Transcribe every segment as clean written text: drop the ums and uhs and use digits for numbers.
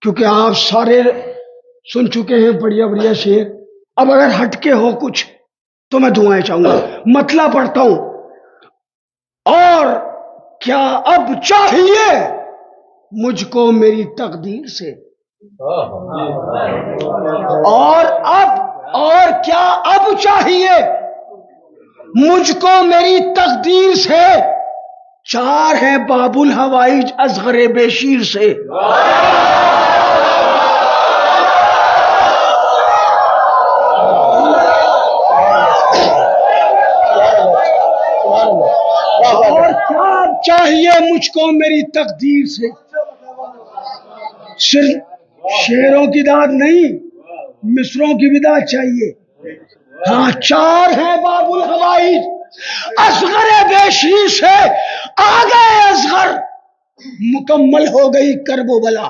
کیونکہ آپ سارے سن چکے ہیں بڑھیا بڑھیا شعر. اب اگر ہٹ کے ہو کچھ تو میں دعائیں چاہوں گا. مطلب پڑھتا ہوں. اور کیا اب چاہیے مجھ کو میری تقدیر سے، اور کیا اب چاہیے مجھ کو میری تقدیر سے، چار ہیں باب الحوائج اصغر بے شیر سے. اور کیا چاہیے مجھ کو میری تقدیر سے. صرف شعروں کی داد نہیں، مصروں کی بھی داد چاہیے. ہاں، چار ہیں باب الحوائج اصغر بے شیر سے، آ گئے اصغر مکمل ہو گئی کرب و بلا.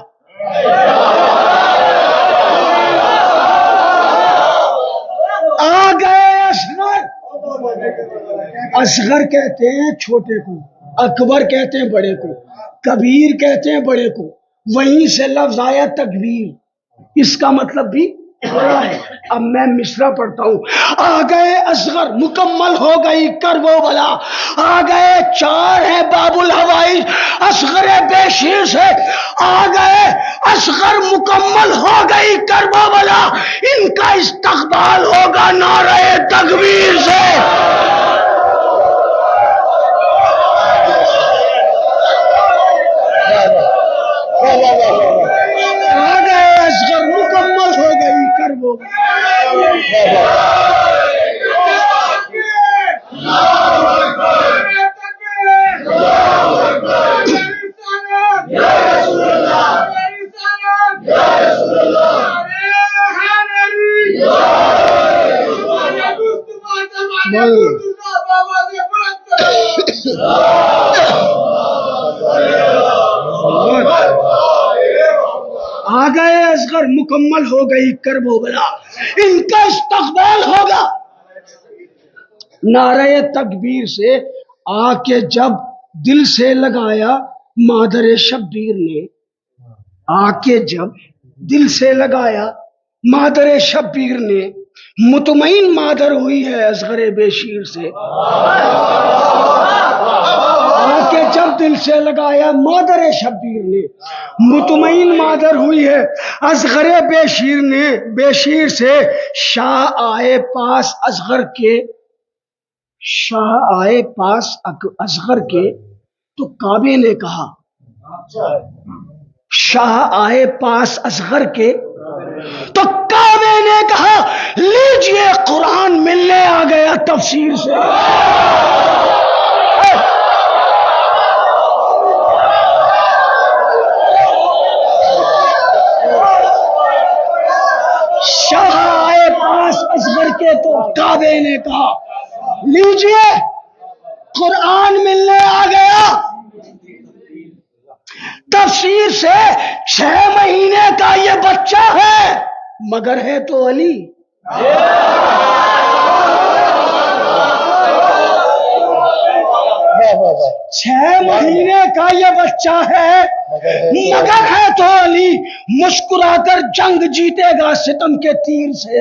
آ گئے اصغر. اصغر کہتے ہیں چھوٹے کو، اکبر کہتے ہیں بڑے کو، کبیر کہتے ہیں بڑے کو. وہیں سے لفظ آیا تکبیر، اس کا مطلب بھی بڑا ہے. اب میں مصرع پڑھتا ہوں. آ گئے اصغر مکمل ہو گئی کرب و بلا، آ گئے چار ہیں باب الحوائج اصغر بے شیر سے، آ گئے اصغر مکمل ہو گئی کرب و بلا، ان کا استقبال ہوگا نعرہ تکبیر سے. آ گئے اصغر مکمل ہو گئی کرب و بلا. آ گئے اصغر مکمل ہو گئی کرب و بلا، ان کا استقبال ہوگا نعرہ تکبیر سے. آ کے جب دل سے لگایا مادر شبیر نے، آ کے جب دل سے لگایا مادر شبیر نے، مطمئن مادر ہوئی ہے اصغر بے شیر سے. آ کے جب دل سے لگایا مادر شبیر نے، مطمئن مادر ہوئی ہے اصغر بے شیر سے. شاہ آئے پاس اصغر کے، شاہ آئے پاس اصغر کے تو کعبے نے کہا، شاہ آئے پاس اصغر کے تو کعبے نے کہا لیجئے قرآن ملنے آ گیا تفسیر سے. شاہ آئے پاس اصغر کے تو کعبے نے کہا لیجئے قرآن ملنے آ گیا تفسیر سے. 6 مہینے کا یہ بچہ ہے مگر ہے تو علی. 6 مہینے کا یہ بچہ ہے مگر ہے تو علی، مسکرا کر جنگ جیتے گا ستم کے تیر سے.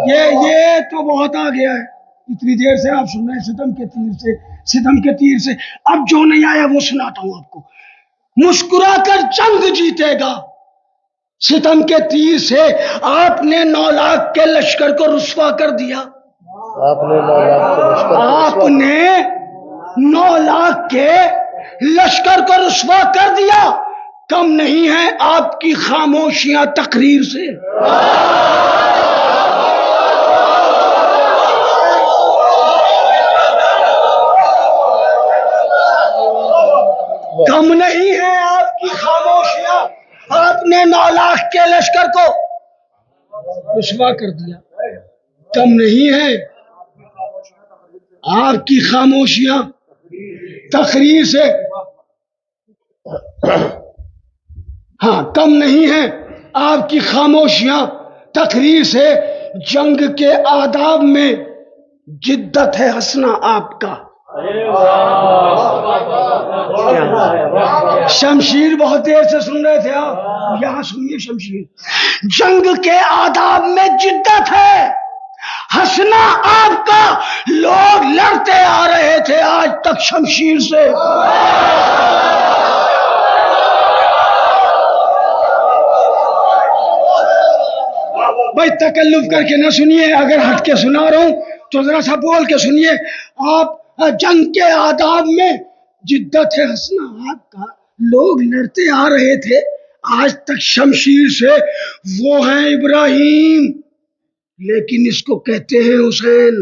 یہ تو بہت آ گیا ہے، اتنی دیر سے آپ سن رہے ہیں ستم کے تیر سے، ستم کے تیر سے. اب جو نہیں آیا وہ سناتا ہوں آپ کو. مسکرا کر جنگ جیتے گا ستم کے تیر سے، آپ نے 9 لاکھ کے لشکر کو رسوا کر دیا. آپ نے 9 لاکھ کے لشکر کو رسوا کر دیا. کم نہیں ہے آپ کی خاموشیاں تقریر سے. کم نہیں ہے آپ کی خاموشیاں، آپ نے 9 لاکھ کے لشکر کو رسوا کر دیا. کم نہیں ہے آپ کی خاموشیاں تقریر سے. ہاں، کم نہیں ہے آپ کی خاموشیاں تقریر سے. جنگ کے آداب میں جدت ہے ہنسنا آپ کا، شمشیر بہت دیر سے سن رہے تھے آپ، یہاں سنیے شمشیر. جنگ کے آداب میں جدت ہے، ہنسنا آپ کا، لوگ لڑتے آ رہے تھے آج تک شمشیر سے. بھائی تکلف کر کے نہ سنیے، اگر ہٹ کے سنا رہا ہوں تو ذرا سا بول کے سنیے. آپ جنگ کے آداب میں جدت ہے، ہنسنا آپ کا، لوگ لڑتے آ رہے تھے آج تک شمشیر سے. وہ ہیں ابراہیم لیکن اس کو کہتے ہیں حسین.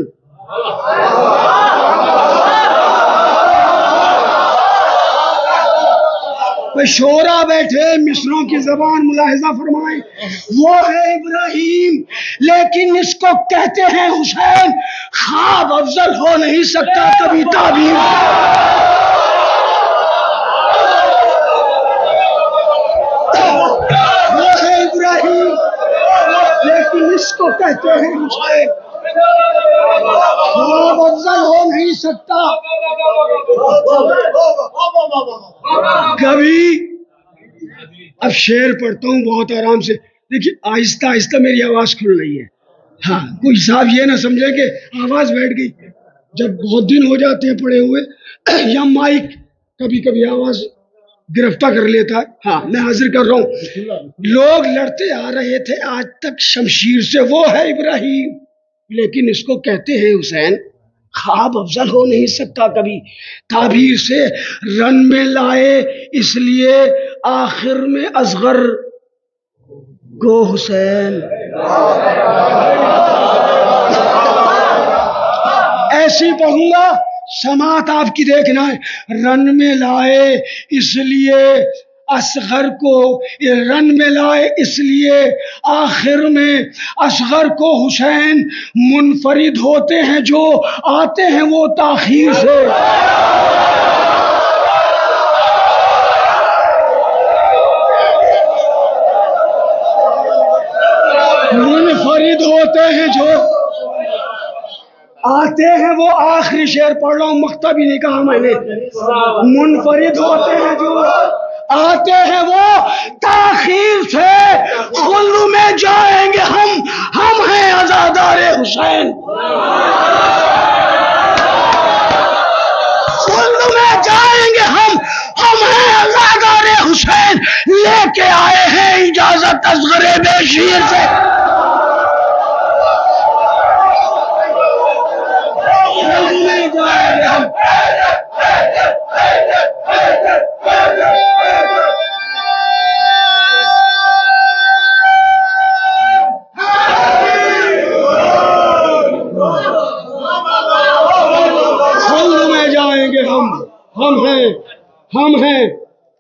شورا بیٹھے مصروں کی زبان ملاحظہ فرمائیں. وہ ہے ابراہیم لیکن اس کو کہتے ہیں حسین. خواب افضل ہو نہیں سکتا کبھی تعبیر. وہ ہے ابراہیم لیکن اس کو کہتے ہیں حسین. خواب افضل ہو نہیں سکتا کبھی. اب شعر پڑھتا ہوں بہت آرام سے، دیکھیے آہستہ آہستہ میری آواز کھل رہی ہے. ہاں کوئی صاحب یہ نہ سمجھے کہ آواز بیٹھ گئی. جب بہت دن ہو جاتے ہیں پڑے ہوئے یا مائک کبھی کبھی آواز گرفتہ کر لیتا ہے. ہاں میں حاضر کر رہا ہوں. لوگ لڑتے آ رہے تھے آج تک شمشیر سے. وہ ہے ابراہیم لیکن اس کو کہتے ہیں حسین. خواب افضل ہو نہیں سکتا کبھی تعبیر سے. رن میں لائے اس لیے آخر میں اصغر کو حسین. ایسی پڑھوں گا سماعت آپ کی دیکھنا ہے. رن میں لائے اس لیے اصغر کو، رن میں لائے اس لیے آخر میں اصغر کو حسین. منفرد ہوتے ہیں جو آتے ہیں وہ تاخیر سے. منفرد ہوتے ہیں جو آتے ہیں وہ. آخری شعر پڑھ رہا ہوں، مقطع بھی نہیں کہا میں نے. منفرد ہوتے ہیں جو آتے ہیں وہ تاخیر سے. خلد میں جائیں گے ہم ہیں عزادار حسین. خلد میں جائیں گے ہم ہیں عزادار حسین. لے کے آئے ہیں اجازت اصغر بشیر سے.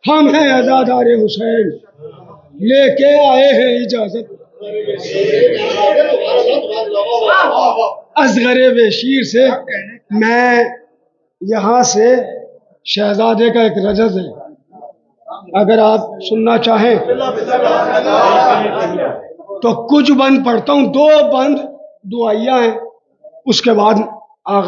ہم ہیں عزادار حسین. لے کے آئے ہیں اجازت اصغر بشیر سے. میں یہاں سے شہزادے کا ایک رجز ہے، اگر آپ سننا چاہیں تو کچھ بند پڑھتا ہوں. 2 بند دعائیہ ہیں، اس کے بعد آغاز